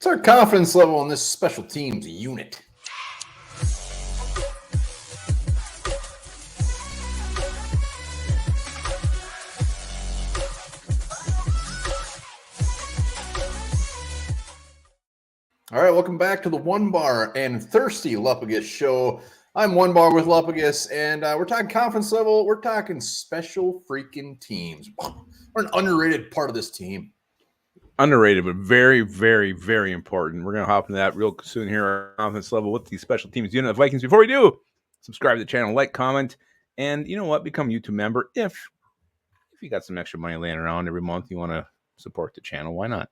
What's our confidence level on this special teams unit? All right, welcome back to the Onebar and Thirsty Lupagus show. I'm Onebar with Lupagus, and we're talking confidence level. We're talking special freaking teams. We're an underrated part of this team. Underrated, but very, very, very important. We're going to hop into that real soon here. Our confidence level with the special teams unit of Vikings. Before we do, subscribe to the channel, like, comment, and you know what? Become a YouTube member. If you got some extra money laying around every month, you want to support the channel, why not?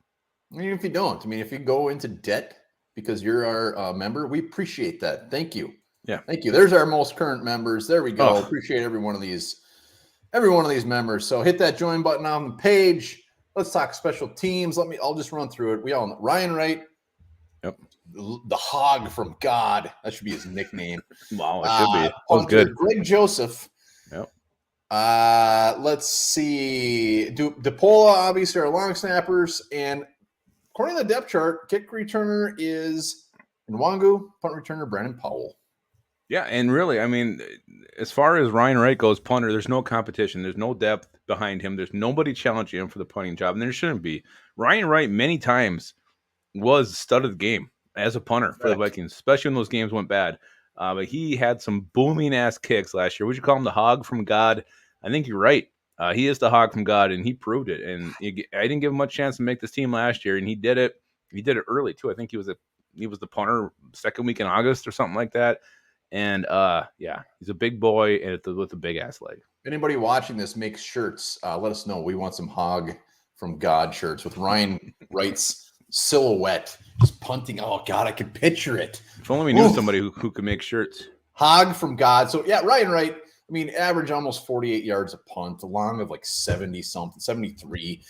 Even if you don't, if you go into debt because you're our member, we appreciate that. Thank you. Yeah, thank you. There's our most current members. There we go. Appreciate every one of these members. So hit that join button on the page. Let's talk special teams. I'll just run through it. We all know Ryan Wright. Yep. The hog from God. That should be his nickname. Wow, it should be. That was good. Greg Joseph. Yep. Let's see. DePola, obviously, our long snappers. And according to the depth chart, kick returner is Nwangu, punt returner Brandon Powell. Yeah, and really, as far as Ryan Wright goes, punter, there's no competition. There's no depth behind him. There's nobody challenging him for the punting job, and there shouldn't be. Ryan Wright many times was stud of the game as a punter for the Vikings, especially when those games went bad. But he had some booming-ass kicks last year. Would you call him the hog from God? I think you're right. He is the hog from God, and he proved it. And I didn't give him much chance to make this team last year, and he did it. He did it early, too. I think he was the punter second week in August or something like that. And he's a big boy and with a big ass leg. If anybody watching this makes shirts, let us know. We want some hog from God shirts with Ryan Wright's silhouette just punting. Oh God, I can picture it. If only we knew somebody who could make shirts. Hog from God. So yeah, Ryan Wright. Average almost 48 yards a punt, a long of like 70 something, 73.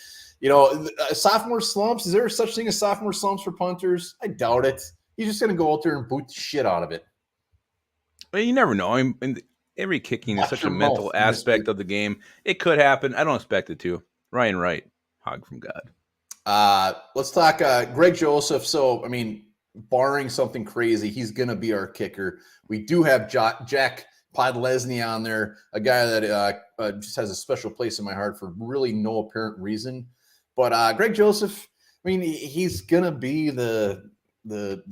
Sophomore slumps. Is there such thing as sophomore slumps for punters? I doubt it. He's just gonna go out there and boot the shit out of it. Well, you never know. Every kicking is such a mental aspect of the game. It could happen. I don't expect it to. Ryan Wright, hog from God. Let's talk Greg Joseph. So, barring something crazy, he's going to be our kicker. We do have Jack Podlesny on there, a guy that just has a special place in my heart for really no apparent reason. But Greg Joseph, he's going to be the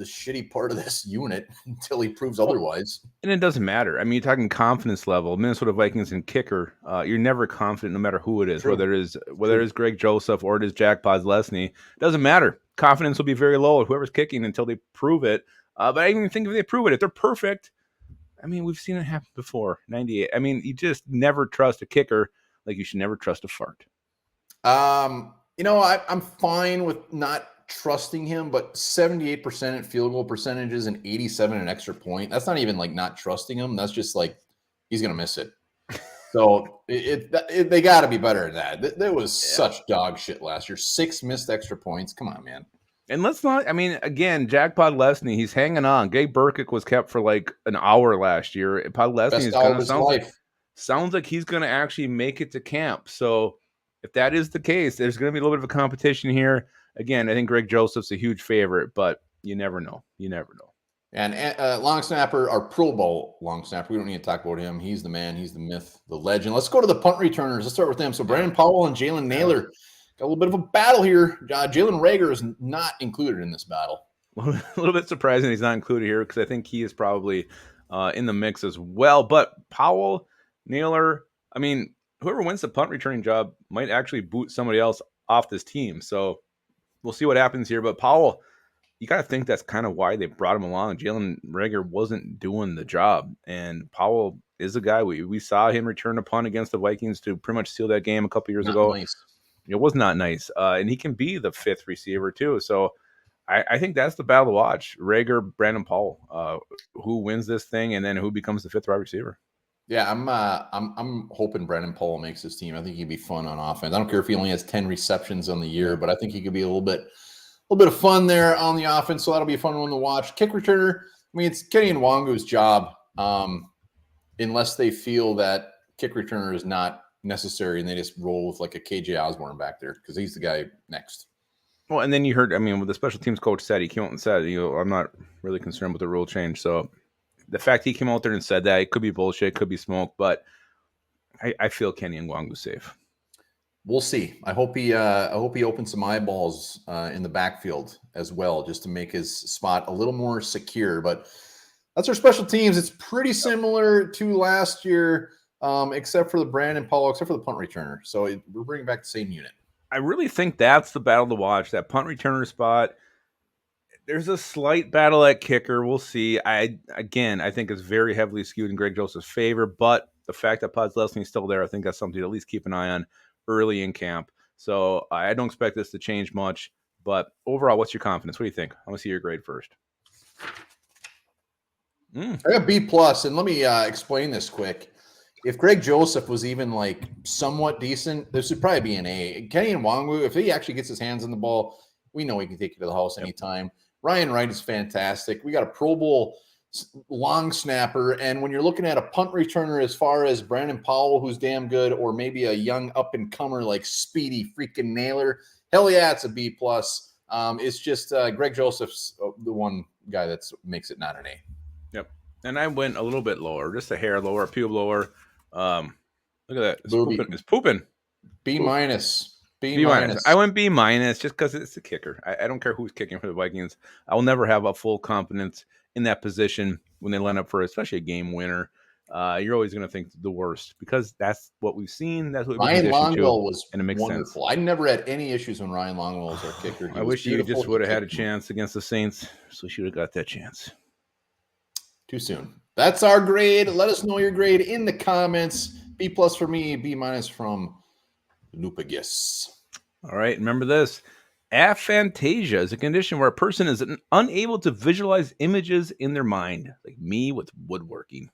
shitty part of this unit until he proves otherwise. And it doesn't matter. You're talking confidence level. Minnesota Vikings and kicker, you're never confident no matter who it is. True. Whether it is Greg Joseph or it is Jack Podlesny, it doesn't matter. Confidence will be very low at whoever's kicking until they prove it. But I even think if they prove it, if they're perfect, we've seen it happen before. 98. You just never trust a kicker like you should never trust a fart. I'm fine with not trusting him, but 78% at field goal percentages and 87 an extra point. That's not even like not trusting him. That's just like he's gonna miss it. So they got to be better than that. There was such dog shit last year. 6 missed extra points. Come on, man. And let's not. Again, Jack Podlesny, he's hanging on. Gabe Burkick was kept for like an hour last year. Podlesny is kind of sounds like he's gonna actually make it to camp. So if that is the case, there's gonna be a little bit of a competition here. Again, I think Greg Joseph's a huge favorite, but you never know. And long snapper, our Pro Bowl long snapper, we don't need to talk about him. He's the man. He's the myth, the legend. Let's go to the punt returners. Let's start with them. So Brandon Powell and Jalen Naylor got a little bit of a battle here. Jalen Reagor is not included in this battle. A little bit surprising he's not included here because I think he is probably in the mix as well. But Powell, Naylor, whoever wins the punt returning job might actually boot somebody else off this team. So we'll see what happens here. But Powell, you got to think that's kind of why they brought him along. Jalen Reagor wasn't doing the job. And Powell is a guy. We saw him return a punt against the Vikings to pretty much seal that game a couple years ago. Nice. It was not nice. And he can be the 5th receiver too. So I think that's the battle to watch. Reagor, Brandon Powell, who wins this thing and then who becomes the 5th wide receiver. Yeah, I'm hoping Brandon Powell makes this team. I think he'd be fun on offense. I don't care if he only has 10 receptions on the year, but I think he could be a little bit of fun there on the offense. So that'll be a fun one to watch. Kick returner, it's Kenny Nwangu's job, unless they feel that kick returner is not necessary and they just roll with like a KJ Osborne back there because he's the guy next. Well, and then you heard, I mean, what the special teams coach said, he came out and said, I'm not really concerned with the rule change. So the fact he came out there and said that, it could be bullshit, it could be smoke, but I feel Kenny Ngwangu's safe. We'll see. I hope he opens some eyeballs in the backfield as well, just to make his spot a little more secure. But that's our special teams. It's pretty similar to last year, except for the Brandon Paulo, except for the punt returner. So we're bringing back the same unit. I really think that's the battle to watch, that punt returner spot. There's a slight battle at kicker. We'll see. I think it's very heavily skewed in Greg Joseph's favor, but the fact that Podlesny is still there, I think that's something to at least keep an eye on early in camp. So I don't expect this to change much. But overall, what's your confidence? What do you think? I want to see your grade first. I got B plus, and let me explain this quick. If Greg Joseph was even like somewhat decent, this would probably be an A. Kenny Nwangu, if he actually gets his hands on the ball, we know he can take it to the house anytime. Ryan Wright is fantastic. We got a Pro Bowl long snapper, and when you're looking at a punt returner as far as Brandon Powell, who's damn good, or maybe a young up and comer like Speedy freaking Naylor, hell yeah, it's a B plus. It's just Greg Joseph's the one guy that makes it not an A. Yep. And I went a little bit lower, just a hair lower, a pube lower. Look at that. It's pooping. B minus. B minus. I went B minus just because it's the kicker. I don't care who's kicking for the Vikings. I will never have a full confidence in that position when they line up for especially a game winner. You're always going to think the worst because that's what we've seen. That's what Ryan Longwell was and it makes wonderful. sense. I never had any issues when Ryan Longwell was our kicker. I wish you just would have had a chance against the Saints, so you should have got that chance. Too soon. That's our grade. Let us know your grade in the comments. B plus for me, B minus from Lupagus. All right. Remember this. Aphantasia is a condition where a person is unable to visualize images in their mind, like me with woodworking.